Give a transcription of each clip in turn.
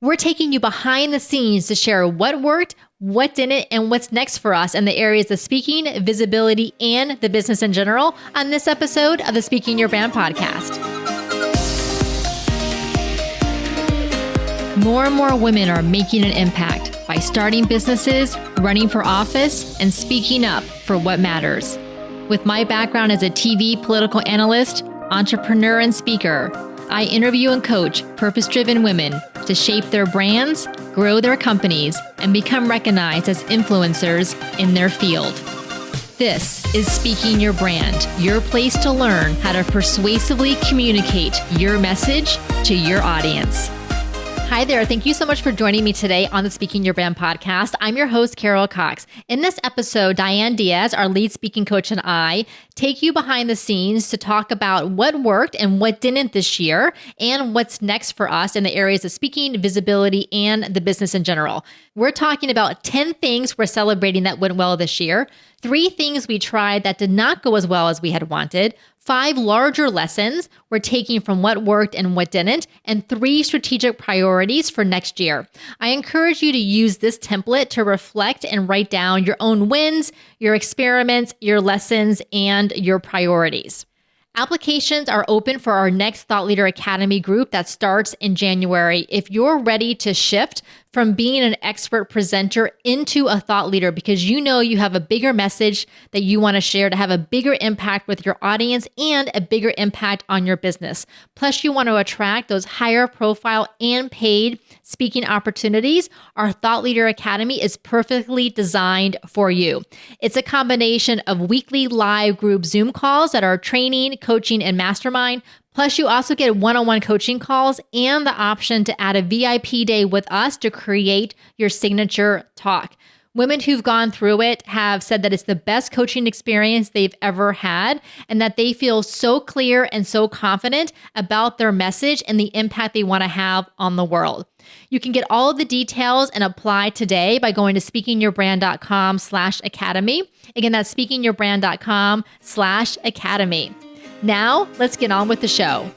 We're taking you behind the scenes to share what worked, what didn't, and what's next for us in the areas of speaking, visibility, and the business in general on this episode of the Speaking Your Brand podcast. More and more women are making an impact by starting businesses, running for office, and speaking up for what matters. With my background as a TV political analyst, entrepreneur, and speaker, I interview and coach purpose-driven women to shape their brands, grow their companies, and become recognized as influencers in their field. This is Speaking Your Brand, your place to learn how to persuasively communicate your message to your audience. Hi there. Thank you so much for joining me today on the Speaking Your Brand podcast. I'm your host, Carol Cox. In this episode, Diane Diaz, our lead speaking coach, and I take you behind the scenes to talk about what worked and what didn't this year and what's next for us in the areas of speaking, visibility, and the business in general. We're talking about 10 things we're celebrating that went well this year, 3 things we tried that did not go as well as we had wanted, 5 larger lessons we're taking from what worked and what didn't, and 3 strategic priorities for next year. I encourage you to use this template to reflect and write down your own wins, your experiments, your lessons, and your priorities. Applications are open for our next Thought Leader Academy group that starts in January. If you're ready to shift from being an expert presenter into a thought leader because you know you have a bigger message that you want to share to have a bigger impact with your audience and a bigger impact on your business. Plus, you want to attract those higher profile and paid speaking opportunities, our Thought Leader Academy is perfectly designed for you. It's a combination of weekly live group Zoom calls that are training, coaching, and mastermind. Plus, you also get one-on-one coaching calls and the option to add a VIP day with us to create your signature talk. Women who've gone through it have said that it's the best coaching experience they've ever had and that they feel so clear and so confident about their message and the impact they want to have on the world. You can get all of the details and apply today by going to speakingyourbrand.com/academy. Again, that's speakingyourbrand.com/academy. Now, let's get on with the show.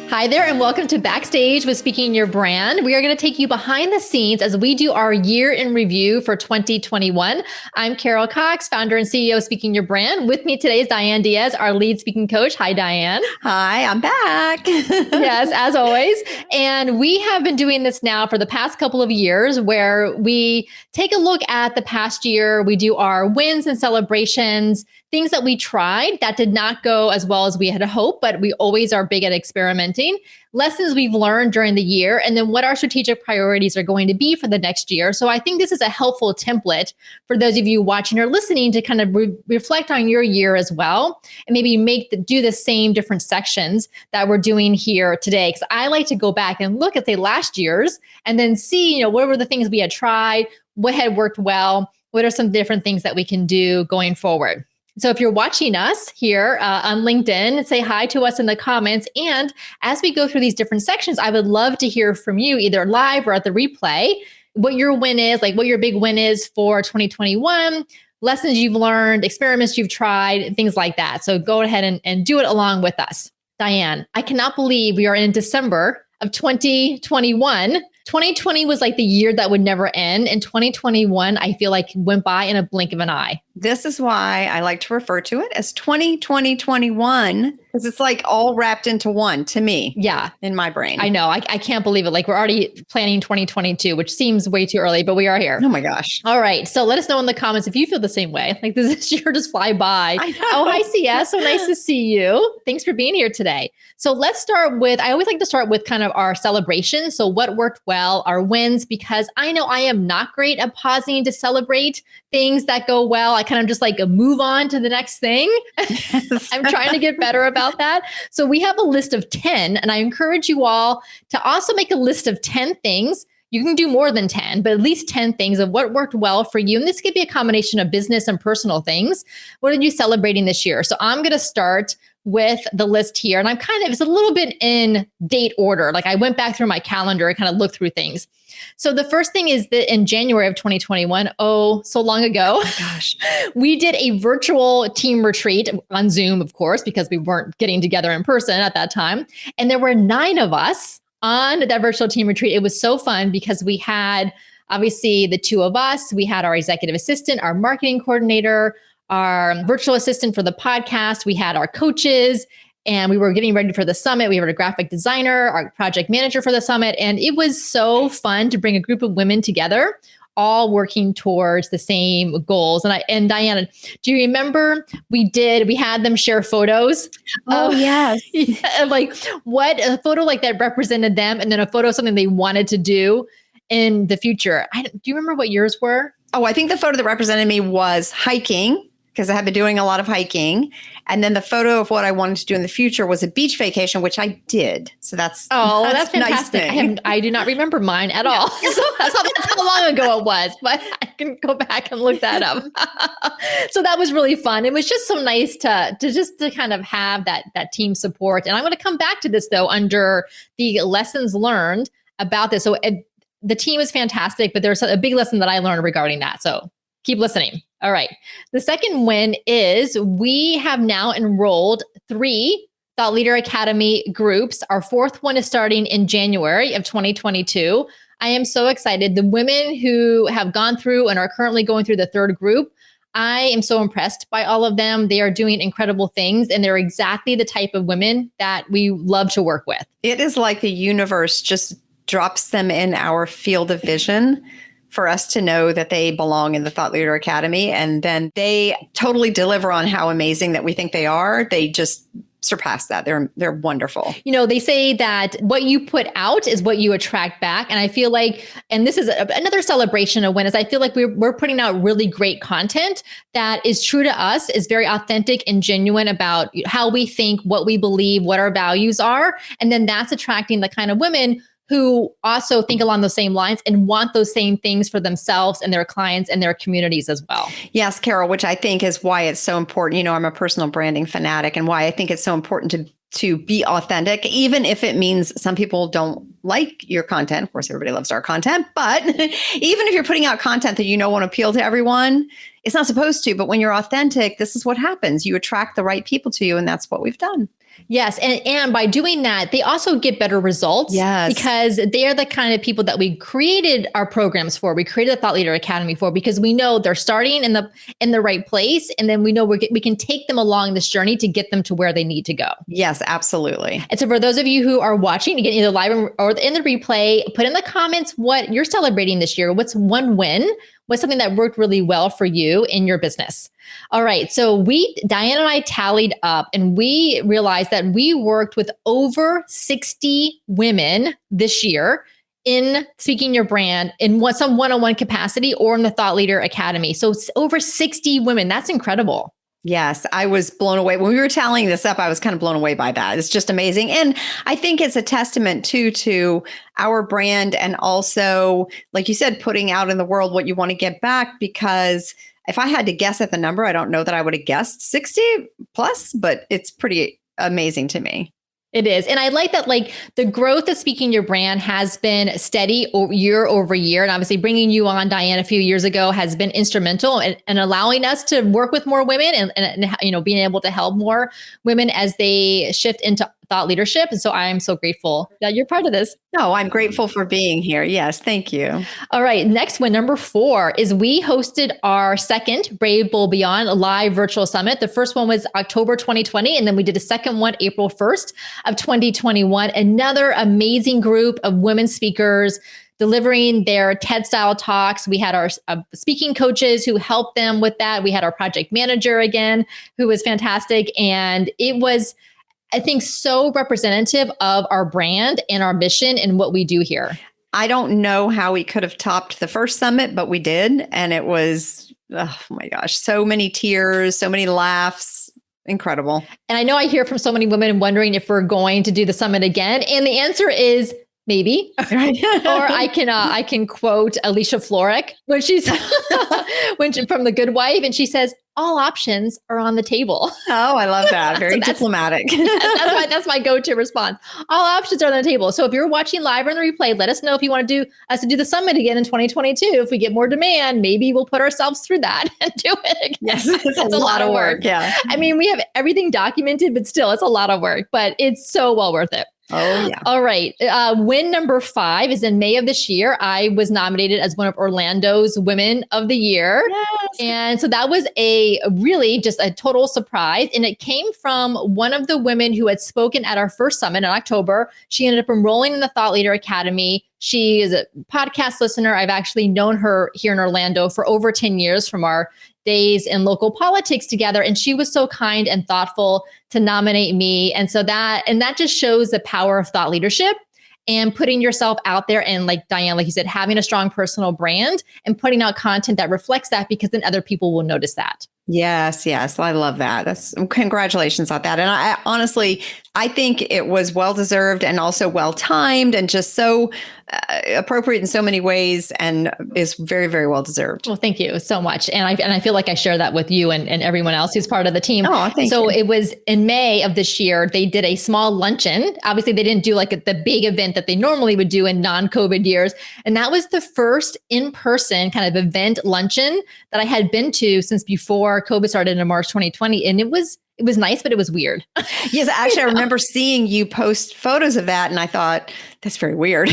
Hi there, and welcome to Backstage with Speaking Your Brand. We are going to take you behind the scenes as we do our year in review for 2021. I'm Carol Cox, founder and CEO of Speaking Your Brand. With me today is Diane Diaz, our lead speaking coach. Hi, Diane. Hi, I'm back. Yes, as always. And we have been doing this now for the past couple of years where we take a look at the past year. We do our wins and celebrations, things that we tried that did not go as well as we had hoped, but we always are big at experimenting, lessons we've learned during the year, and then what our strategic priorities are going to be for the next year. So I think this is a helpful template for those of you watching or listening to kind of reflect on your year as well, and maybe do the same different sections that we're doing here today. Because I like to go back and look at, say, last year's and then see, what were the things we had tried, what had worked well, what are some different things that we can do going forward. So if you're watching us here on LinkedIn, say hi to us in the comments. And as we go through these different sections, I would love to hear from you either live or at the replay, what your win is, like what your big win is for 2021, lessons you've learned, experiments you've tried, things like that. So go ahead and do it along with us. Diane, I cannot believe we are in December of 2021. 2020 was like the year that would never end. And 2021, I feel like went by in a blink of an eye. This is why I like to refer to it as 2021, because it's like all wrapped into one to me. Yeah. In my brain. I know. I can't believe it. Like we're already planning 2022, which seems way too early, but we are here. Oh my gosh. All right. So let us know in the comments if you feel the same way. Like this year just fly by. I know. Oh, hi, CS. So nice to see you. Thanks for being here today. So let's start with, I always like to start with kind of our celebration. So what worked well, our wins, because I know I am not great at pausing to celebrate things that go well. I kind of just like move on to the next thing. I'm trying to get better about that. So we have a list of 10, and I encourage you all to also make a list of 10 things. You can do more than 10, but at least 10 things of what worked well for you. And this could be a combination of business and personal things. What are you celebrating this year? So I'm going to start with the list here. And it's a little bit in date order. Like I went back through my calendar and kind of looked through things. So the first thing is that in January of 2021, so long ago, Oh gosh, we did a virtual team retreat on Zoom, of course, because we weren't getting together in person at that time. And there were 9 of us on that virtual team retreat, it was so fun because we had obviously the two of us. We had our executive assistant, our marketing coordinator, our virtual assistant for the podcast. We had our coaches, and we were getting ready for the summit. We had a graphic designer, our project manager for the summit. And it was so fun to bring a group of women together, all working towards the same goals. And Diana, do you remember we had them share photos? Oh, yes. Of like what a photo like that represented them, and then a photo of something they wanted to do in the future. Do you remember what yours were? Oh, I think the photo that represented me was hiking, because I had been doing a lot of hiking. And then the photo of what I wanted to do in the future was a beach vacation, which I did. So that's fantastic. Nice. I do not remember mine at all. So that's how long ago it was, but I can go back and look that up. So that was really fun. It was just so nice to kind of have that team support. And I'm going to come back to this though, under the lessons learned about this. So the team is fantastic, but there's a big lesson that I learned regarding that. So keep listening. All right. The second win is we have now enrolled 3 Thought Leader Academy groups. Our 4th one is starting in January of 2022. I am so excited. The women who have gone through and are currently going through the 3rd group, I am so impressed by all of them. They are doing incredible things, and they're exactly the type of women that we love to work with. It is like the universe just drops them in our field of vision for us to know that they belong in the Thought Leader Academy. And then they totally deliver on how amazing that we think they are. They just surpass that. They're wonderful. You know, they say that what you put out is what you attract back. And I feel like, and this is another celebration of winners, I feel like we're putting out really great content that is true to us, is very authentic and genuine about how we think, what we believe, what our values are. And then that's attracting the kind of women who also think along those same lines and want those same things for themselves and their clients and their communities as well. Yes, Carol, which I think is why it's so important. You know, I'm a personal branding fanatic, and why I think it's so important to be authentic, even if it means some people don't like your content. Of course, everybody loves our content, but even if you're putting out content that you know won't appeal to everyone, it's not supposed to. But when you're authentic, this is what happens. You attract the right people to you, and that's what we've done. Yes. And by doing that, they also get better results. Yes. Because they are the kind of people that we created our programs for. We created the Thought Leader Academy for, because we know they're starting in the right place. And then we know we can take them along this journey to get them to where they need to go. Yes, absolutely. And so for those of you who are watching, again, either live or in the replay, put in the comments what you're celebrating this year. What's one win? What's something that worked really well for you in your business? All right. So Diane and I tallied up, and we realized that we worked with over 60 women this year in Speaking Your Brand in some one-on-one capacity or in the Thought Leader Academy. So it's over 60 women. That's incredible. Yes, I was blown away. When we were tallying this up, I was kind of blown away by that. It's just amazing. And I think it's a testament to our brand, and also, like you said, putting out in the world what you want to get back. Because if I had to guess at the number, I don't know that I would have guessed 60 plus, but it's pretty amazing to me. It is. And I like that, like, the growth of Speaking Your Brand has been steady year over year. And obviously bringing you on, Diane, a few years ago has been instrumental in allowing us to work with more women and you know, being able to help more women as they shift into thought leadership. And so I am so grateful that you're part of this. No, I'm grateful for being here. Yes, thank you. All right. Next one, number 4, is we hosted our second Brave Bold Beyond live virtual summit. The first one was October 2020. And then we did a second one, April 1st of 2021. Another amazing group of women speakers delivering their TED style talks. We had our speaking coaches who helped them with that. We had our project manager again, who was fantastic. And it was, I think, so representative of our brand and our mission and what we do here. I don't know how we could have topped the first summit, but we did. And it was, oh my gosh, so many tears, so many laughs. Incredible. And I know I hear from so many women wondering if we're going to do the summit again. And the answer is maybe. Right. Or I can quote Alicia Florrick when she's from The Good Wife, and she says, all options are on the table. Oh, I love that. Very diplomatic. That's my go-to response. All options are on the table. So if you're watching live or in the replay, let us know if you want to do the summit again in 2022. If we get more demand, maybe we'll put ourselves through that and do it again. Yes, it's a lot of work. Yeah. I mean, we have everything documented, but still, it's a lot of work, but it's so well worth it. Oh, yeah. All right. Win number 5 is in May of this year. I was nominated as one of Orlando's Women of the Year. Yes. And so that was a really just a total surprise. And it came from one of the women who had spoken at our first summit in October. She ended up enrolling in the Thought Leader Academy. She is a podcast listener. I've actually known her here in Orlando for over 10 years from our days in local politics together. And she was so kind and thoughtful to nominate me. And so that just shows the power of thought leadership and putting yourself out there. And like Diane, like you said, having a strong personal brand and putting out content that reflects that, because then other people will notice that. Yes. I love that. Congratulations on that. And I honestly, I think it was well-deserved and also well-timed and just so appropriate in so many ways, and is very, very well-deserved. Well, thank you so much. And I feel like I share that with you and everyone else who's part of the team. Oh, thank you. It was in May of this year, they did a small luncheon. Obviously, they didn't do like the big event that they normally would do in non-COVID years. And that was the first in-person kind of event luncheon that I had been to since before COVID started in March 2020. And it was nice, but it was weird. Yes, actually, I remember seeing you post photos of that, and I thought that's very weird.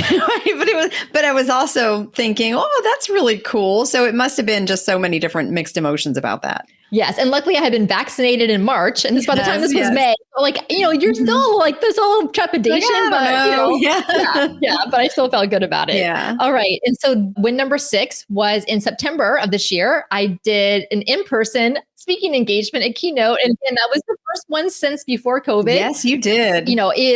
but I was also thinking, oh, that's really cool. So it must have been just so many different mixed emotions about that. Yes, and luckily I had been vaccinated in March, and by the time this was May, so like you're still like there's a little trepidation, but I still felt good about it. Yeah. All right, and so win number 6 was in September of this year. I did an in-person speaking engagement at Keynote, and that was the first one since before COVID. Yes, you did.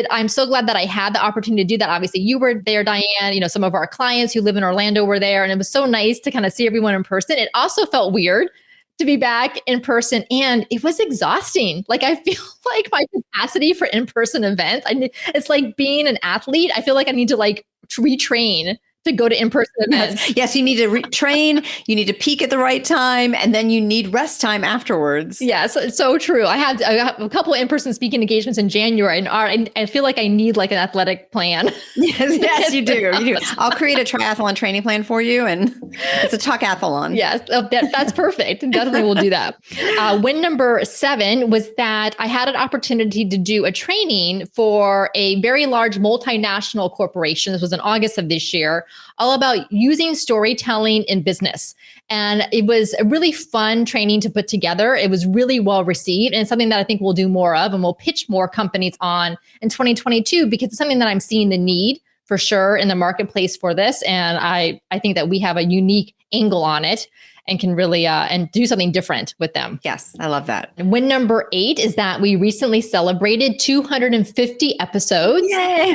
I'm so glad that I had the opportunity to do that. Obviously, you were there, Diane. Some of our clients who live in Orlando were there, and it was so nice to kind of see everyone in person. It also felt weird to be back in person, and it was exhausting. Like I feel like my capacity for in-person events, it's like being an athlete. I feel like I need to like retrain to go to in-person events. Yes, you need to retrain, you need to peak at the right time, and then you need rest time afterwards. Yes, so true. I have a couple of in-person speaking engagements in January, and I feel like I need like an athletic plan. Yes, you do. I'll create a triathlon training plan for you, and it's a talkathlon. Yes, that's perfect. Definitely will do that. Win number 7 was that I had an opportunity to do a training for a very large multinational corporation. This was in August of this year, all about using storytelling in business. And it was a really fun training to put together. It was really well received, and it's something that I think we'll do more of, and we'll pitch more companies on in 2022, because it's something that I'm seeing the need for sure in the marketplace for this. And I think that we have a unique angle on it and can really and do something different with them. Yes, I love that. Win number 8 is that we recently celebrated 250 episodes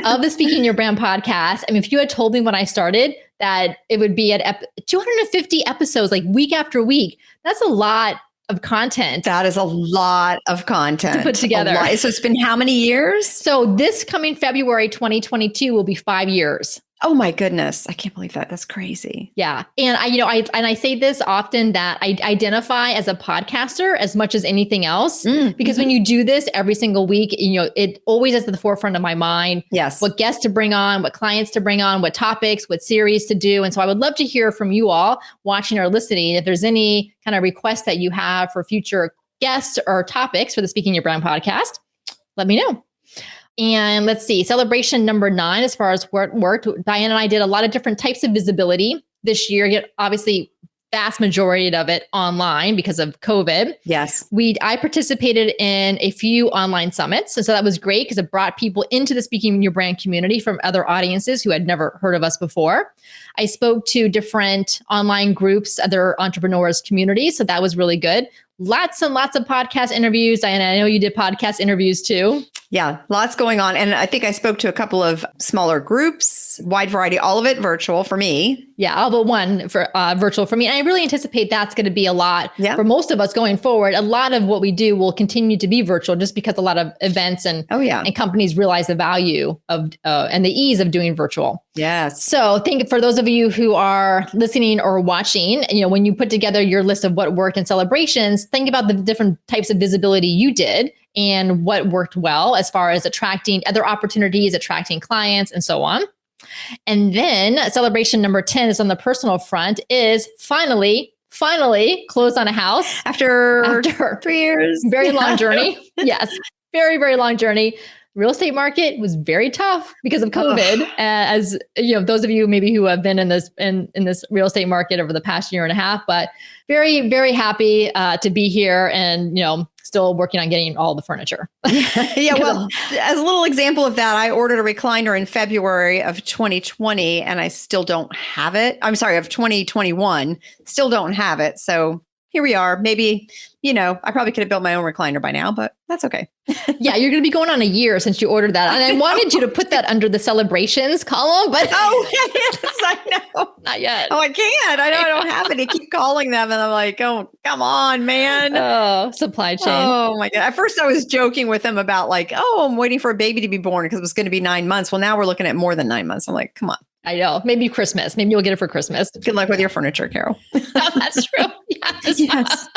of the Speaking Your Brand podcast. I mean, if you had told me when I started that it would be at 250 episodes, like week after week, that's a lot of content. That is a lot of content to put together. So it's been how many years? So this coming February 2022 will be 5 years. Oh my goodness. I can't believe that. That's crazy. Yeah. And I say this often, that I identify as a podcaster as much as anything else, because when you do this every single week, it always is at the forefront of my mind. Yes. What guests to bring on, what clients to bring on, what topics, what series to do. And so I would love to hear from you all watching or listening. If there's any kind of requests that you have for future guests or topics for the Speaking Your Brand podcast, let me know. And let's see, celebration number 9, as far as what worked, Diane and I did a lot of different types of visibility this year, yet obviously vast majority of it online because of COVID. Yes. I participated in a few online summits. And so that was great because it brought people into the Speaking Your Brand community from other audiences who had never heard of us before. I spoke to different online groups, other entrepreneurs communities. So that was really good. Lots and lots of podcast interviews. Diana, I know you did podcast interviews too. Yeah, lots going on. And I think I spoke to a couple of smaller groups, wide variety, all of it virtual for me. Yeah, all but one for virtual for me. And I really anticipate that's going to be a lot for most of us going forward. A lot of what we do will continue to be virtual just because a lot of events and companies realize the value of and the ease of doing virtual. Yes. So think for those of you who are listening or watching, when you put together your list of what worked in celebrations, think about the different types of visibility you did and what worked well as far as attracting other opportunities, attracting clients, and so on. And then celebration number 10 is on the personal front, is finally closed on a house after 3 years. Very long journey. Yes. Very, very long journey. real estate market was very tough because of COVID. As you know, those of you maybe who have been in this real estate market over the past year and a half, but very, very happy to be here and, still working on getting all the furniture. Yeah. Well, as a little example of that, I ordered a recliner in February of 2020 and I still don't have it. I'm sorry, of 2021, still don't have it. So here we are. Maybe, I probably could have built my own recliner by now, but that's okay. Yeah, you're going to be going on a year since you ordered that. And I wanted you to put that under the celebrations column, but yes, I know. Not yet. Oh, I can't. I don't have it. I keep calling them and I'm like, oh, come on, man. Oh, supply chain. Oh my God. At first I was joking with them about like, I'm waiting for a baby to be born because it was going to be 9 months. Well, now we're looking at more than 9 months. I'm like, come on. I know. Maybe Christmas. Maybe you'll get it for Christmas. Good luck with your furniture, Carol. That's true. Yes.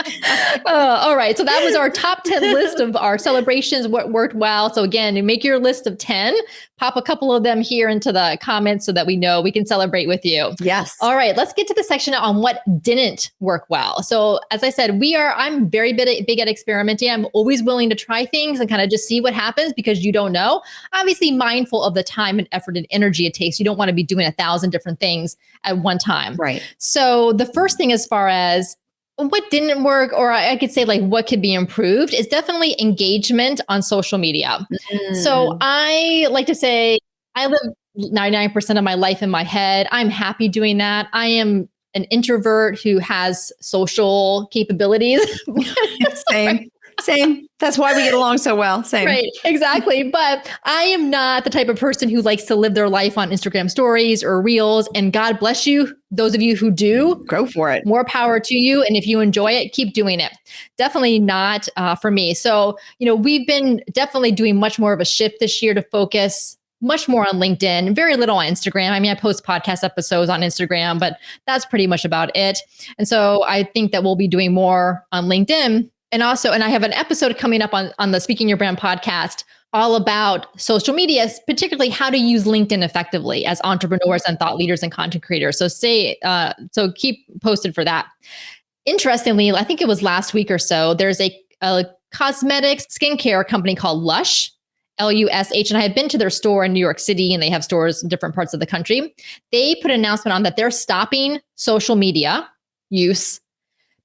All right. So that was our top 10 list of our celebrations, what worked well. So again, you make your list of 10, pop a couple of them here into the comments so that we know we can celebrate with you. Yes. All right. Let's get to the section on what didn't work well. So as I said, I'm very big at experimenting. I'm always willing to try things and kind of just see what happens because you don't know. Obviously mindful of the time and effort and energy it takes. You don't want to be doing 1,000 different things at one time. Right. So the first thing as far as what didn't work, or I could say like what could be improved, is definitely engagement on social media. So I like to say I live 99% of my life in my head. I'm happy doing that. I am an introvert who has social capabilities. Same. That's why we get along so well. Same. Right. Exactly. But I am not the type of person who likes to live their life on Instagram stories or reels. And God bless you. Those of you who do, go for it. More power to you. And if you enjoy it, keep doing it. Definitely not for me. So, we've been definitely doing much more of a shift this year to focus much more on LinkedIn, very little on Instagram. I mean, I post podcast episodes on Instagram, but that's pretty much about it. And so I think that we'll be doing more on LinkedIn. And I have an episode coming up on the Speaking Your Brand podcast all about social media, particularly how to use LinkedIn effectively as entrepreneurs and thought leaders and content creators. So so keep posted for that. Interestingly, I think it was last week or so, there's a cosmetics skincare company called Lush, Lush, and I have been to their store in New York City, and they have stores in different parts of the country. They put an announcement on that they're stopping social media use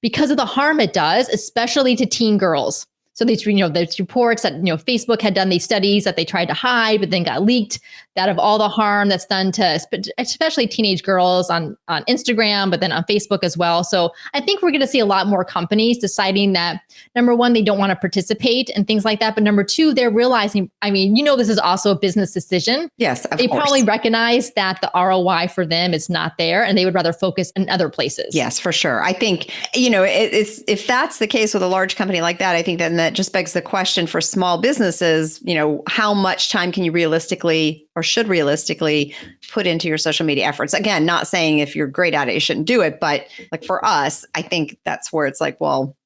because of the harm it does, especially to teen girls. So there's reports that, Facebook had done these studies that they tried to hide, but then got leaked, that of all the harm that's done to especially teenage girls on Instagram, but then on Facebook as well. So I think we're going to see a lot more companies deciding that, number one, they don't want to participate and things like that. But number two, they're realizing, this is also a business decision. Yes, of They course. probably recognize that the ROI for them is not there and they would rather focus in other places. Yes, for sure. I think, it's if that's the case with a large company like that, I think then that just begs the question for small businesses, how much time can you realistically or should realistically put into your social media efforts? Again, not saying if you're great at it, you shouldn't do it. But like for us, I think that's where it's like, well,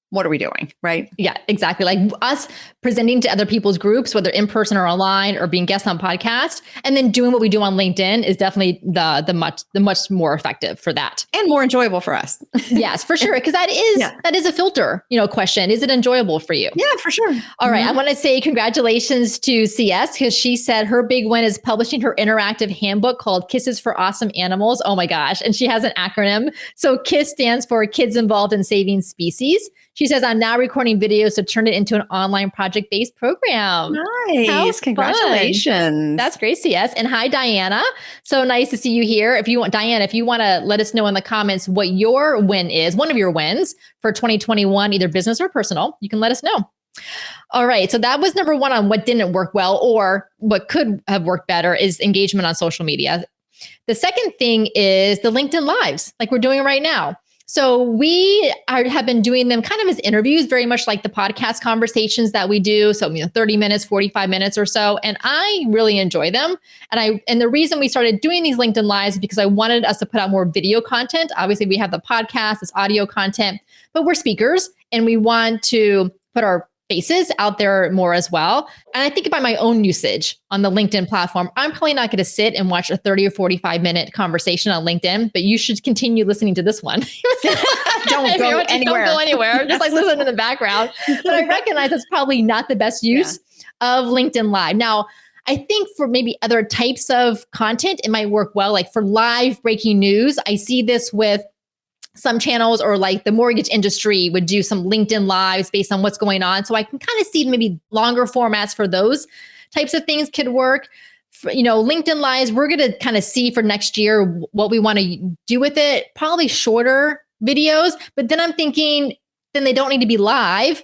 what are we doing? Right. Yeah, exactly. Like us presenting to other people's groups, whether in person or online or being guests on podcasts, and then doing what we do on LinkedIn is definitely the much more effective for that. And more enjoyable for us. Yes, for sure. Because that is a filter, question. Is it enjoyable for you? Yeah, for sure. All right. I want to say congratulations to CS because she said her big win is publishing her interactive handbook called Kisses for Awesome Animals. Oh my gosh. And she has an acronym. So KISS stands for Kids Involved in Saving Species. She says, I'm now recording videos to turn it into an online project-based program. Nice. Congratulations. That's great, CS. And hi, Diana. So nice to see you here. Diane, if you want to let us know in the comments what your win is, one of your wins for 2021, either business or personal, you can let us know. All right. So that was number one on what didn't work well or what could have worked better is engagement on social media. The second thing is the LinkedIn Lives, like we're doing right now. So we have been doing them kind of as interviews, very much like the podcast conversations that we do. So 30 minutes, 45 minutes or so. And I really enjoy them. And the reason we started doing these LinkedIn Lives is because I wanted us to put out more video content. Obviously, we have the podcast, this audio content, but we're speakers and we want to put our faces out there more as well. And I think about my own usage on the LinkedIn platform. I'm probably not going to sit and watch a 30 or 45 minute conversation on LinkedIn, but you should continue listening to this one. Don't go anywhere. Don't go anywhere. Just like listen in the background. But I recognize that's probably not the best use of LinkedIn Live. Now, I think for maybe other types of content, it might work well. Like for live breaking news, I see this with some channels, or like the mortgage industry would do some LinkedIn Lives based on what's going on. So I can kind of see maybe longer formats for those types of things could work. LinkedIn Lives, we're going to kind of see for next year what we want to do with it. Probably shorter videos, but then I'm thinking, then they don't need to be live.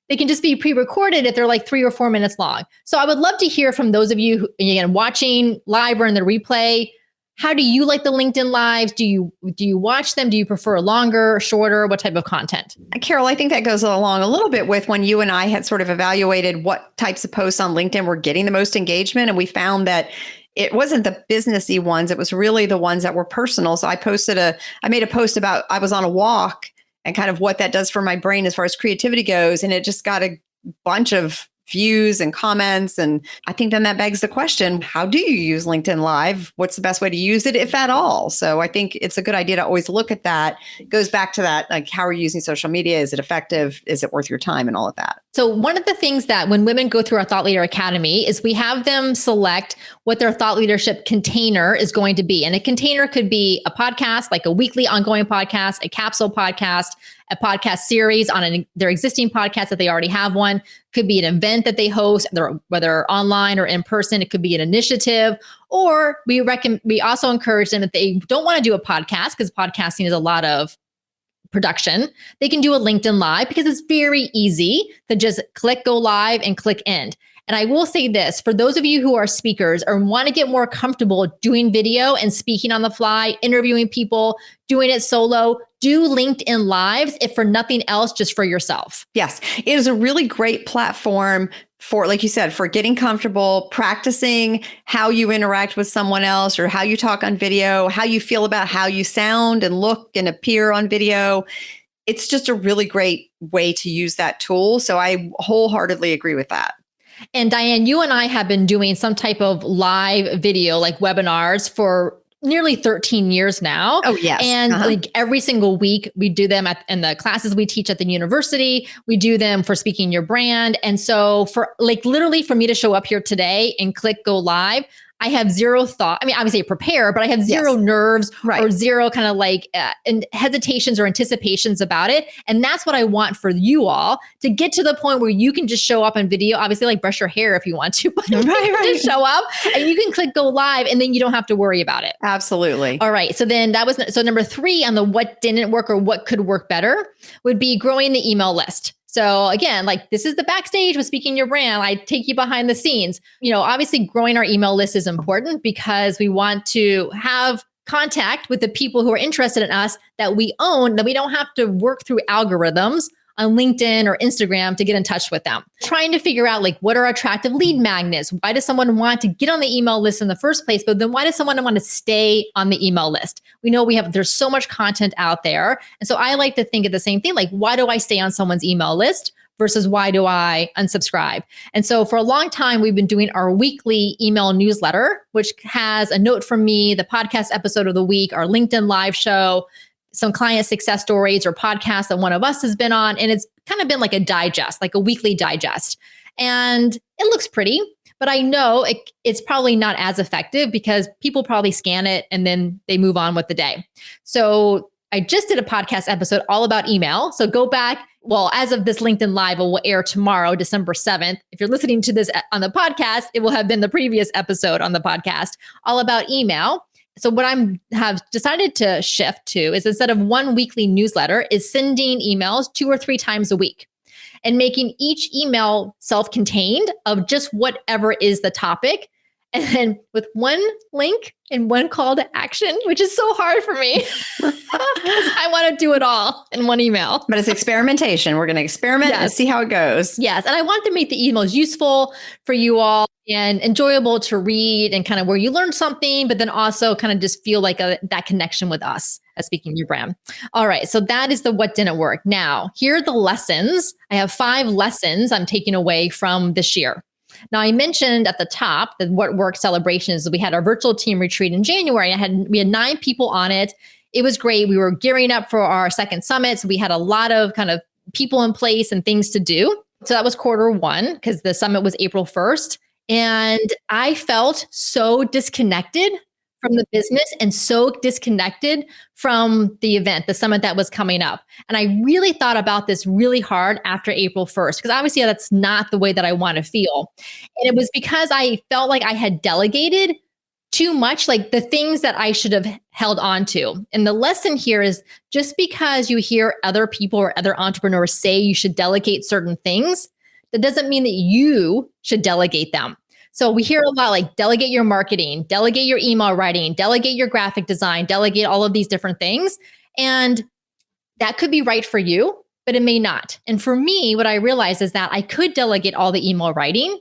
They can just be pre-recorded if they're like 3 or 4 minutes long. So I would love to hear from those of you who, again, watching live or in the replay. How do you like the LinkedIn Lives? Do you watch them? Do you prefer longer, shorter? What type of content? Carol, I think that goes along a little bit with when you and I had sort of evaluated what types of posts on LinkedIn were getting the most engagement. And we found that it wasn't the businessy ones. It was really the ones that were personal. So I made a post about, I was on a walk and kind of what that does for my brain as far as creativity goes. And it just got a bunch of views and comments. And I think then that begs the question, how do you use LinkedIn Live? What's the best way to use it, if at all? So I think it's a good idea to always look at that. It goes back to that, like, how are you using social media? Is it effective? Is it worth your time, and all of that? So one of the things that when women go through our Thought Leader Academy is we have them select what their thought leadership container is going to be. And a container could be a podcast, like a weekly ongoing podcast, a capsule podcast, a podcast series on their existing podcast that they already have one. Could be an event that they host, whether online or in person. It could be an initiative, or we also encourage them, if they don't want to do a podcast, because podcasting is a lot of production, they can do a LinkedIn Live, because it's very easy to just click go live and click end. And I will say this, for those of you who are speakers or want to get more comfortable doing video and speaking on the fly, interviewing people, doing it solo, do LinkedIn Lives, if for nothing else, just for yourself. Yes, it is a really great platform for, like you said, for getting comfortable, practicing how you interact with someone else, or how you talk on video, how you feel about how you sound and look and appear on video. It's just a really great way to use that tool. So I wholeheartedly agree with that. And Diane, you and I have been doing some type of live video, like webinars, for nearly 13 years now. Oh, yes. And like every single week we do them in the classes we teach at the university. We do them for Speaking Your Brand. And so for like literally for me to show up here today and click go live, I have zero thought. I mean, obviously I prepare, but I have zero nerves or zero kind of like hesitations or anticipations about it. And that's what I want for you all, to get to the point where you can just show up on video, obviously like brush your hair if you want to, but just show up and you can click go live, and then you don't have to worry about it. Absolutely. All right. So then so number 3 on the what didn't work or what could work better would be growing the email list. So again, like this is the backstage with Speaking Your Brand. I take you behind the scenes. Obviously growing our email list is important because we want to have contact with the people who are interested in us that we own, that we don't have to work through algorithms on LinkedIn or Instagram to get in touch with them. Trying to figure out like, what are attractive lead magnets? Why does someone want to get on the email list in the first place? But then why does someone want to stay on the email list? We know there's so much content out there. And so I like to think of the same thing, like, why do I stay on someone's email list versus why do I unsubscribe? And so for a long time, we've been doing our weekly email newsletter, which has a note from me, the podcast episode of the week, our LinkedIn Live show, some client success stories or podcasts that one of us has been on. And it's kind of been like a digest, like a weekly digest. And it looks pretty, but I know it's probably not as effective because people probably scan it and then they move on with the day. So I just did a podcast episode all about email. So go back. Well, as of this LinkedIn Live, it will air tomorrow, December 7th. If you're listening to this on the podcast, it will have been the previous episode on the podcast all about email. So what have decided to shift to is, instead of one weekly newsletter, is sending emails 2 or 3 times a week and making each email self-contained of just whatever is the topic. And then with one link and one call to action, which is so hard for me. I want to do it all in one email. But it's experimentation. We're going to experiment and see how it goes. Yes. And I want to make the emails useful for you all and enjoyable to read, and kind of where you learn something, but then also kind of just feel like that connection with us as Speaking Your Brand. All right. So that is the what didn't work. Now, here are the lessons. I have 5 lessons I'm taking away from this year. Now, I mentioned at the top that what worked celebrations. We had our virtual team retreat in January. We had 9 people on it. It was great. We were gearing up for our second summit. So we had a lot of kind of people in place and things to do. So that was quarter one because the summit was April 1st. And I felt so disconnected from the business and so disconnected from the event, the summit that was coming up. And I really thought about this really hard after April 1st, because obviously that's not the way that I want to feel. And it was because I felt like I had delegated too much, like the things that I should have held on to. And the lesson here is just because you hear other people or other entrepreneurs say you should delegate certain things, that doesn't mean that you should delegate them. So we hear a lot like delegate your marketing, delegate your email writing, delegate your graphic design, delegate all of these different things. And that could be right for you, but it may not. And for me, what I realized is that I could delegate all the email writing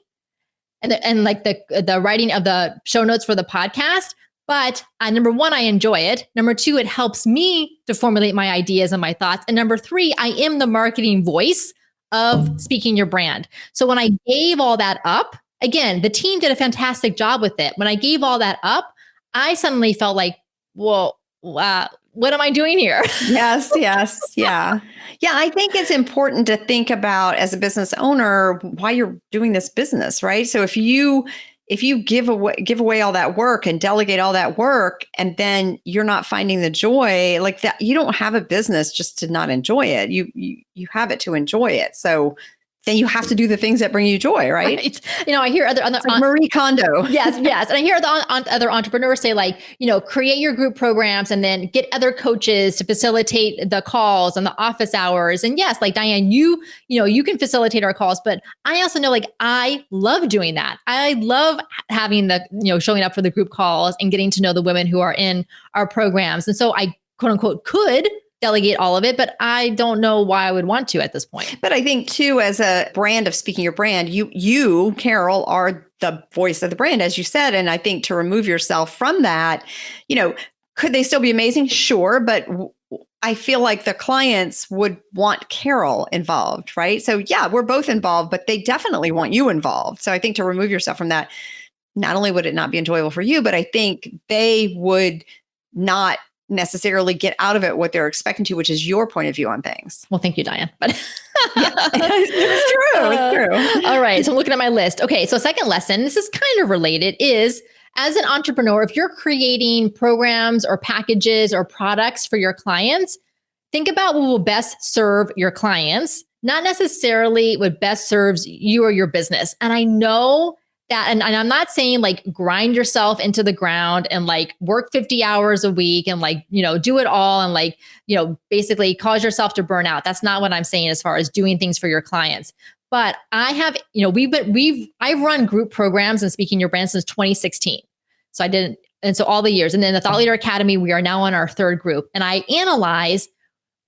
and like the writing of the show notes for the podcast. But number one, I enjoy it. Number two, it helps me to formulate my ideas and my thoughts. And number three, I am the marketing voice of Speaking Your Brand. So when I gave all that up, again, the team did a fantastic job with it. When I gave all that up, I suddenly felt like, well, what am I doing here? Yes. Yeah. Yeah. I think it's important to think about as a business owner why you're doing this business, right? So if you give away all that work and delegate all that work, and then you're not finding the joy like that, you don't have a business just to not enjoy it. You have it to enjoy it. So then you have to do the things that bring you joy, right? I hear other like Marie Kondo. Yes. And I hear other entrepreneurs say like, create your group programs and then get other coaches to facilitate the calls and the office hours. And yes, like Diane, you can facilitate our calls, but I also know like I love doing that. I love having showing up for the group calls and getting to know the women who are in our programs. And so I quote unquote could delegate all of it, but I don't know why I would want to at this point. But I think too, as a brand of Speaking Your Brand, you, Carol, are the voice of the brand, as you said. And I think to remove yourself from that, could they still be amazing? Sure. But I feel like the clients would want Carol involved, right? So yeah, we're both involved, but they definitely want you involved. So I think to remove yourself from that, not only would it not be enjoyable for you, but I think they would not necessarily get out of it what they're expecting to, which is your point of view on things. Well, thank you, Diane. But it's true. All right. So I'm looking at my list. Okay. So second lesson, this is kind of related, is as an entrepreneur, if you're creating programs or packages or products for your clients, think about what will best serve your clients, not necessarily what best serves you or your business. And I know that, and I'm not saying like grind yourself into the ground and like work 50 hours a week and like, do it all and like, basically cause yourself to burn out. That's not what I'm saying as far as doing things for your clients. But I have, I've run group programs and Speaking Your Brand since 2016. So I didn't, and so all the years. And then the Thought Leader Academy, we are now on our third group. And I analyze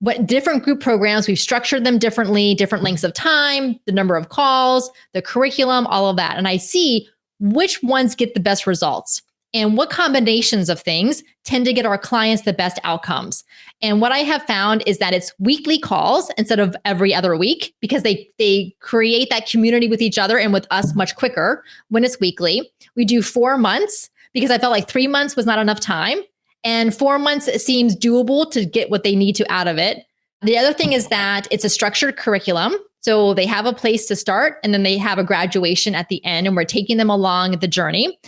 what different group programs, we've structured them differently, different lengths of time, the number of calls, the curriculum, all of that. And I see which ones get the best results and what combinations of things tend to get our clients the best outcomes. And what I have found is that it's weekly calls instead of every other week, because they create that community with each other and with us much quicker when it's weekly. We do 4 months because I felt like 3 months was not enough time. And 4 months seems doable to get what they need to out of it. The other thing is that it's a structured curriculum. So they have a place to start and then they have a graduation at the end, and we're taking them along the journey.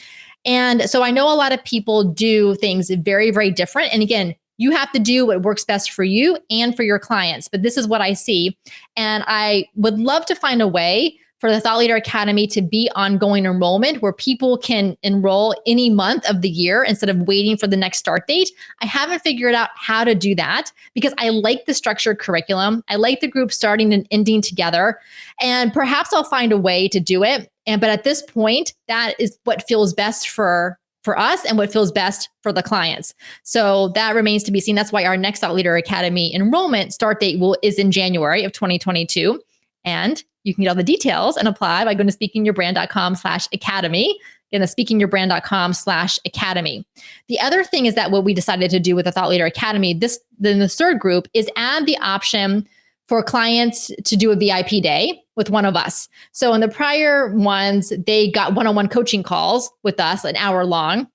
And so I know a lot of people do things very, very different. And again, you have to do what works best for you and for your clients. But this is what I see. And I would love to find a way for the Thought Leader Academy to be ongoing enrollment where people can enroll any month of the year instead of waiting for the next start date. I haven't figured out how to do that because I like the structured curriculum. I like the group starting and ending together, and perhaps I'll find a way to do it. But at this point, that is what feels best for us and what feels best for the clients. So that remains to be seen. That's why our next Thought Leader Academy enrollment start date is in January of 2022. And you can get all the details and apply by going to speakingyourbrand.com/academy. Again, the speakingyourbrand.com/academy. The other thing is that what we decided to do with the Thought Leader Academy, then the third group, is add the option for clients to do a VIP day with one of us. So in the prior ones, they got one-on-one coaching calls with us, an hour long.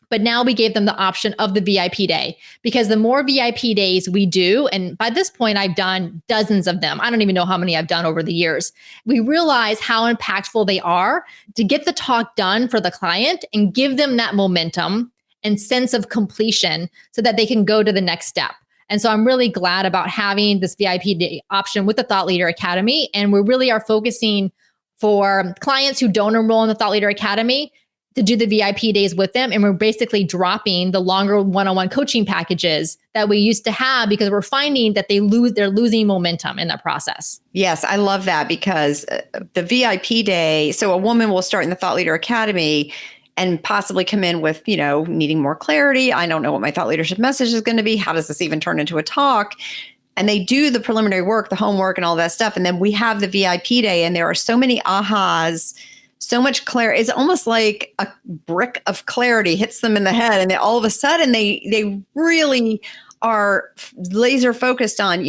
But now we gave them the option of the VIP day, because the more VIP days we do, and by this point, I've done dozens of them. I don't even know how many I've done over the years. We realize how impactful they are to get the talk done for the client and give them that momentum and sense of completion so that they can go to the next step. And so I'm really glad about having this VIP day option with the Thought Leader Academy. And we really are focusing for clients who don't enroll in the Thought Leader Academy to do the VIP days with them. And we're basically dropping the longer one-on-one coaching packages that we used to have, because we're finding that they're losing momentum in that process. Yes, I love that, because the VIP day, so a woman will start in the Thought Leader Academy and possibly come in with, needing more clarity. I don't know what my thought leadership message is going to be. How does this even turn into a talk? And they do the preliminary work, the homework and all that stuff. And then we have the VIP day, and there are so many ahas, so much clarity. It's almost like a brick of clarity hits them in the head. And then all of a sudden they really are laser focused on,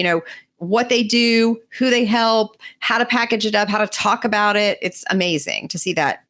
what they do, who they help, how to package it up, how to talk about it. It's amazing to see that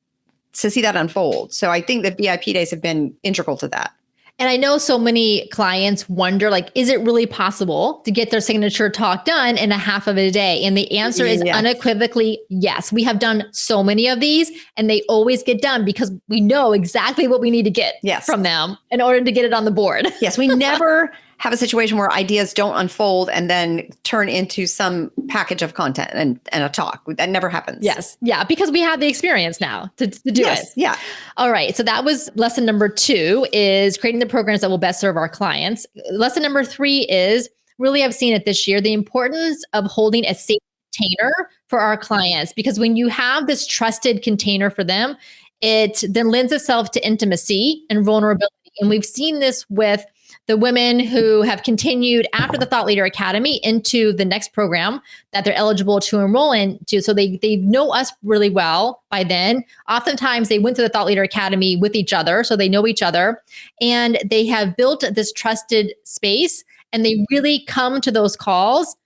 unfold. So I think the VIP days have been integral to that. And I know so many clients wonder, is it really possible to get their signature talk done in a half of a day? And the answer is unequivocally yes. We have done so many of these, and they always get done because we know exactly what we need to get from them in order to get it on the board. Yes, we never have a situation where ideas don't unfold and then turn into some package of content and a talk. That never happens. Yes. Yeah. Because we have the experience now to do it. Yeah. All right. So that was lesson number 2, is creating the programs that will best serve our clients. Lesson number 3 is, really, I've seen it this year, the importance of holding a safe container for our clients, because when you have this trusted container for them, it then lends itself to intimacy and vulnerability. And we've seen this with the women who have continued after the Thought Leader Academy into the next program that they're eligible to enroll into. So they know us really well by then. Oftentimes they went to the Thought Leader Academy with each other, so they know each other, and they have built this trusted space, and they really come to those calls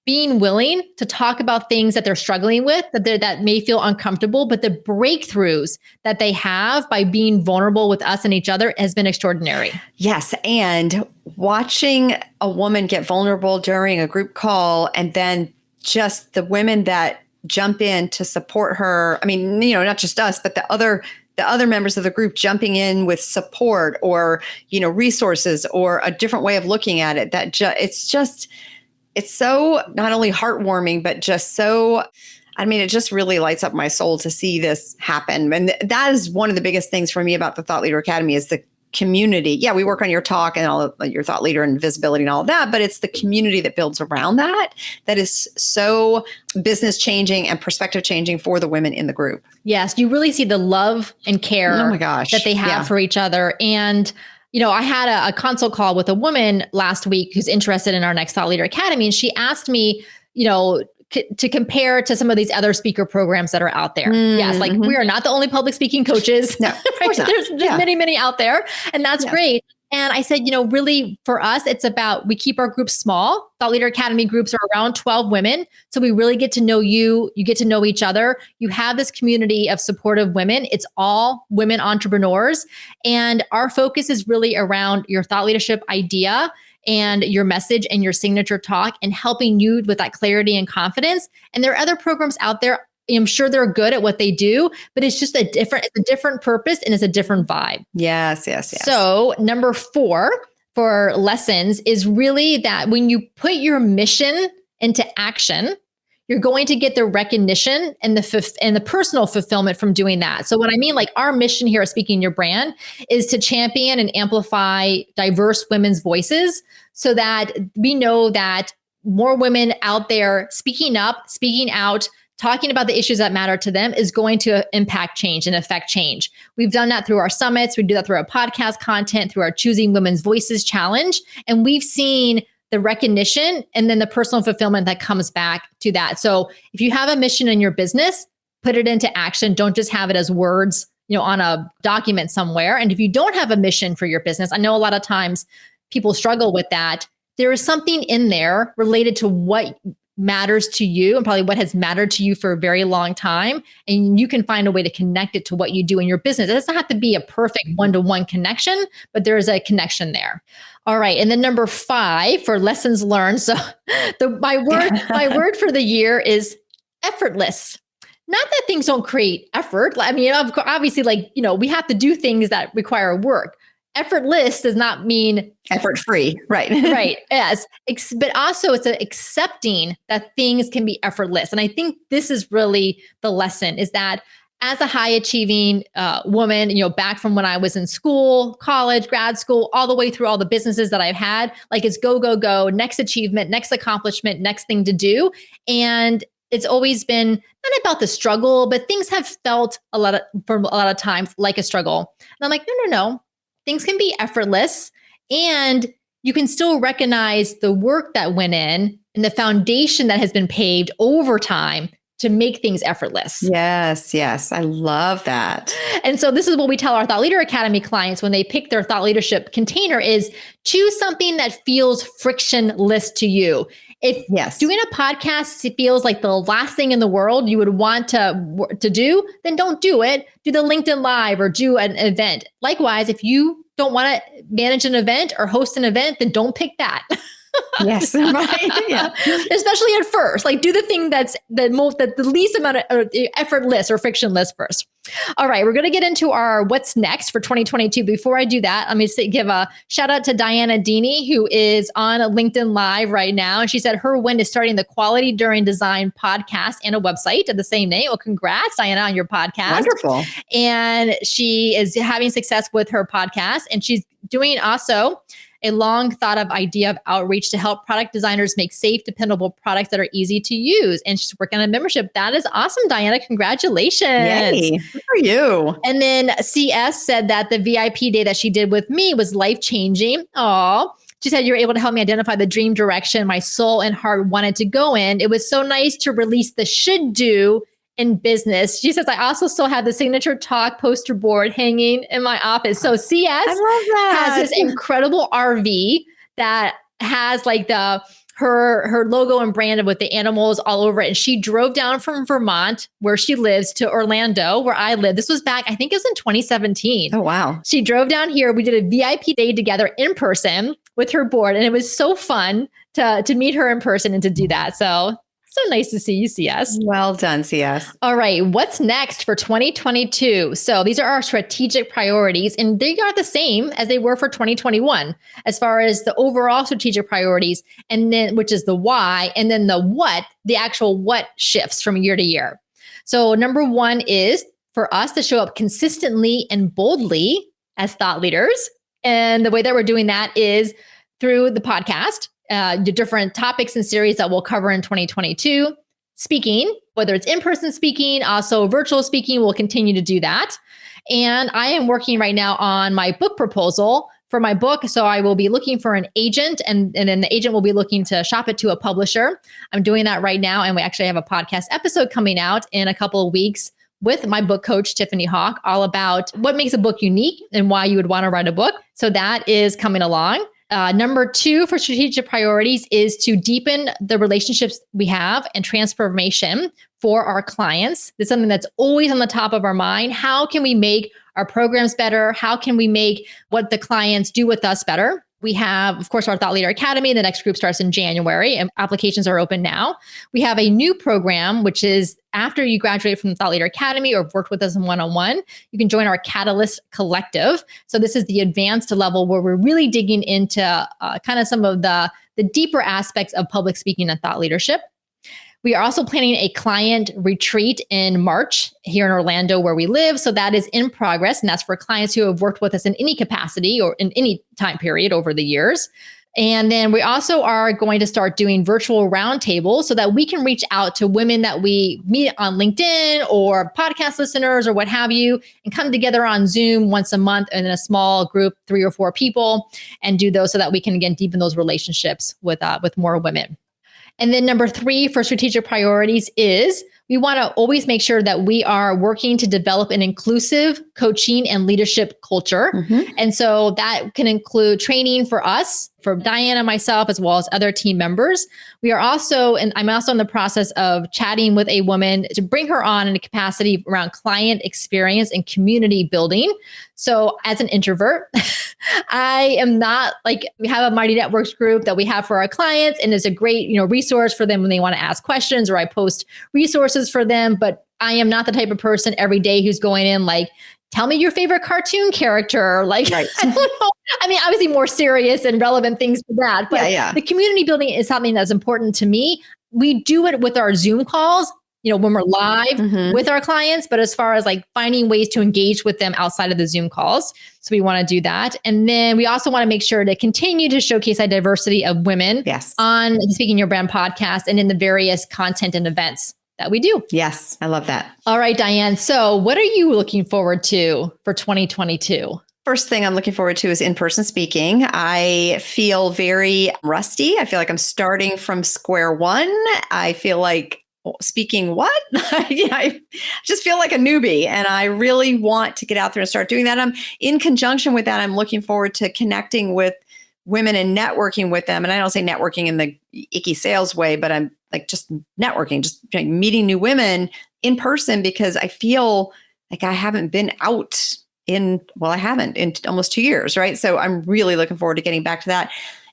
being willing to talk about things that they're struggling with, that may feel uncomfortable, but the breakthroughs that they have by being vulnerable with us and each other has been extraordinary. Yes. And watching a woman get vulnerable during a group call, and then just the women that jump in to support her. I mean, not just us, but the other members of the group jumping in with support or, resources or a different way of looking at it. It's so not only heartwarming, but just so, it just really lights up my soul to see this happen. And that is one of the biggest things for me about the Thought Leader Academy, is the community. Yeah, we work on your talk and all of your thought leader and visibility and all of that, but it's the community that builds around that is so business changing and perspective changing for the women in the group. Yes, you really see the love and care that they have for each other. And I had a consult call with a woman last week who's interested in our next Thought Leader Academy. And she asked me, to compare to some of these other speaker programs that are out there. Yes, we are not the only public speaking coaches. No, of course not. There's many, many out there. And that's great. And I said, really for us, it's about, we keep our groups small. Thought Leader Academy groups are around 12 women. So we really get to know you. You get to know each other. You have this community of supportive women. It's all women entrepreneurs. And our focus is really around your thought leadership idea and your message and your signature talk, and helping you with that clarity and confidence. And there are other programs out there. I'm sure they're good at what they do, but it's just it's a different purpose, and it's a different vibe. Yes. So number 4 for lessons is really that when you put your mission into action, you're going to get the recognition and the personal fulfillment from doing that. So what I mean, our mission here at Speaking Your Brand is to champion and amplify diverse women's voices, so that we know that more women out there speaking up, speaking out, talking about the issues that matter to them is going to impact change and affect change. We've done that through our summits. We do that through our podcast content, through our Choosing Women's Voices Challenge. And we've seen the recognition and then the personal fulfillment that comes back to that. So if you have a mission in your business, put it into action. Don't just have it as words, on a document somewhere. And if you don't have a mission for your business, I know a lot of times people struggle with that. There is something in there related to what matters to you and probably what has mattered to you for a very long time. And you can find a way to connect it to what you do in your business. It doesn't have to be a perfect one-to-one connection, but there is a connection there. All right. And then number 5 for lessons learned. So my word for the year is effortless. Not that things don't create effort. I mean, obviously, we have to do things that require work. Effortless does not mean effort free. Right. Right. Yes. But also it's accepting that things can be effortless. And I think this is really the lesson, is that as a high achieving woman, back from when I was in school, college, grad school, all the way through all the businesses that I've had, it's go, go, go, next achievement, next accomplishment, next thing to do. And it's always been not about the struggle, but things have felt for a lot of times like a struggle. And I'm like, no. Things can be effortless, and you can still recognize the work that went in and the foundation that has been paved over time to make things effortless. Yes. I love that. And so this is what we tell our Thought Leader Academy clients when they pick their thought leadership container is choose something that feels frictionless to you. If doing a podcast feels like the last thing in the world you would want to do, then don't do it. Do the LinkedIn Live or do an event. Likewise, if you don't want to manage an event or host an event, then don't pick that. Yes, right. Yeah. Especially at first, do the thing that's the least amount of effortless or frictionless first. All right, we're going to get into our what's next for 2022. Before I do that, let me give a shout out to Diane Diaz, who is on LinkedIn Live right now. And she said her win is starting the Quality During Design podcast and a website of the same name. Well, congrats, Diana, on your podcast. Wonderful. And she is having success with her podcast. And she's doing also a long thought of idea of outreach to help product designers make safe, dependable products that are easy to use. And she's working on a membership. That is awesome, Diana. Congratulations. Yay. Good for you. And then CS said that the VIP day that she did with me was life-changing. Aw. She said, you were able to help me identify the dream direction my soul and heart wanted to go in. It was so nice to release the should do in business. She says, I also still have the signature talk poster board hanging in my office. So CS has this incredible RV that has her logo and branded with the animals all over it. And she drove down from Vermont, where she lives, to Orlando, where I live. This was back, I think it was in 2017. Oh, wow. She drove down here. We did a VIP day together in person with her board. And it was so fun to meet her in person and to do that. So nice to see you, CS. Well done, CS. All right. What's next for 2022? So these are our strategic priorities, and they are the same as they were for 2021 as far as the overall strategic priorities, and then which is the why, and then the actual what shifts from year to year. So number 1 is for us to show up consistently and boldly as thought leaders. And the way that we're doing that is through the podcast. The different topics and series that we'll cover in 2022. Speaking, whether it's in-person speaking, also virtual speaking, we'll continue to do that. And I am working right now on my book proposal for my book. So I will be looking for an agent, and then the agent will be looking to shop it to a publisher. I'm doing that right now. And we actually have a podcast episode coming out in a couple of weeks with my book coach, Tiffany Hawk, all about what makes a book unique and why you would want to write a book. So that is coming along. Number 2 for strategic priorities is to deepen the relationships we have and transformation for our clients. It's something that's always on the top of our mind. How can we make our programs better? How can we make what the clients do with us better? We have, of course, our Thought Leader Academy. The next group starts in January, and applications are open now. We have a new program, which is after you graduate from the Thought Leader Academy or have worked with us in one-on-one, you can join our Catalyst Collective. So this is the advanced level where we're really digging into kind of some of the deeper aspects of public speaking and thought leadership. We are also planning a client retreat in March here in Orlando, where we live. So that is in progress. And that's for clients who have worked with us in any capacity or in any time period over the years. And then we also are going to start doing virtual roundtables so that we can reach out to women that we meet on LinkedIn or podcast listeners or what have you, and come together on Zoom once a month in a small group, 3 or 4 people, and do those so that we can, again, deepen those relationships with more women. And then number 3 for strategic priorities is we want to always make sure that we are working to develop an inclusive coaching and leadership culture. Mm-hmm. And so that can include training for us for Diane and myself, as well as other team members. We are also, and I'm also in the process of chatting with a woman to bring her on in a capacity around client experience and community building. So as an introvert, I am not like, we have a Mighty Networks group that we have for our clients, and it's a great, resource for them when they want to ask questions, or I post resources for them. But I am not the type of person every day who's going in like, tell me your favorite cartoon character. Like, right. I don't know. I mean, obviously more serious and relevant things to that, but the community building is something that's important to me. We do it with our Zoom calls, when we're live with our clients, but as far as like finding ways to engage with them outside of the Zoom calls. So we want to do that. And then we also want to make sure to continue to showcase a diversity of women on the Speaking Your Brand podcast and in the various content and events that we do. Yes, I love that. All right, Diane. So what are you looking forward to for 2022? First thing I'm looking forward to is in-person speaking. I feel very rusty. I feel like I'm starting from square one. I feel like speaking what? I just feel like a newbie, and I really want to get out there and start doing that. I'm in conjunction with that. I'm looking forward to connecting with women and networking with them. And I don't say networking in the icky sales way, but I'm like just networking, just meeting new women in person, because I feel like I haven't been out in almost 2 years, right? So I'm really looking forward to getting back to that.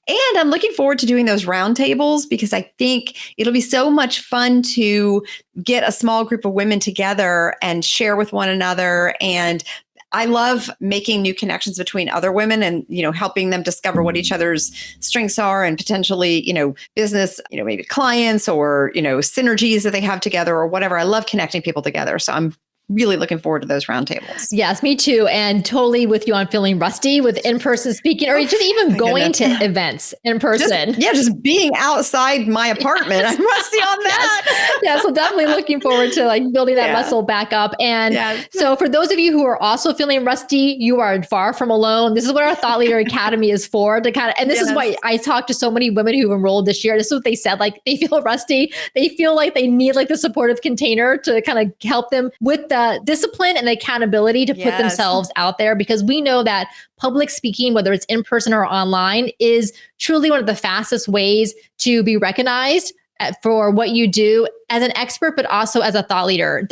And I'm looking forward to doing those roundtables, because I think it'll be so much fun to get a small group of women together and share with one another. And I love making new connections between other women and, helping them discover what each other's strengths are, and potentially, business, maybe clients or, synergies that they have together or whatever. I love connecting people together. So I'm really looking forward to those roundtables. Yes, me too. And totally with you on feeling rusty with in-person speaking, or just even going to events in person. Just being outside my apartment. I'm rusty on that. Yes. So definitely looking forward to like building that muscle back up. And so for those of you who are also feeling rusty, you are far from alone. This is what our Thought Leader Academy is for, to kind of, and this is why I talked to so many women who enrolled this year. This is what they said, like they feel rusty. They feel like they need like the supportive container to kind of help them with the discipline and accountability to put themselves out there, because we know that public speaking, whether it's in person or online, is truly one of the fastest ways to be recognized for what you do as an expert, but also as a thought leader.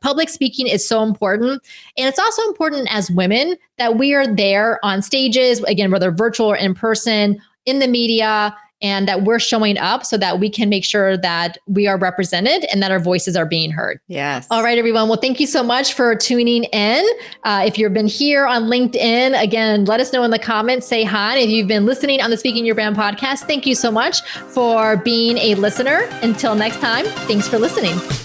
Public speaking is so important. And it's also important as women that we are there on stages, again, whether virtual or in person, in the media, and that we're showing up so that we can make sure that we are represented and that our voices are being heard. Yes. All right, everyone. Well, thank you so much for tuning in. If you've been here on LinkedIn, again, let us know in the comments, say hi. If you've been listening on the Speaking Your Brand podcast, thank you so much for being a listener. Until next time, thanks for listening.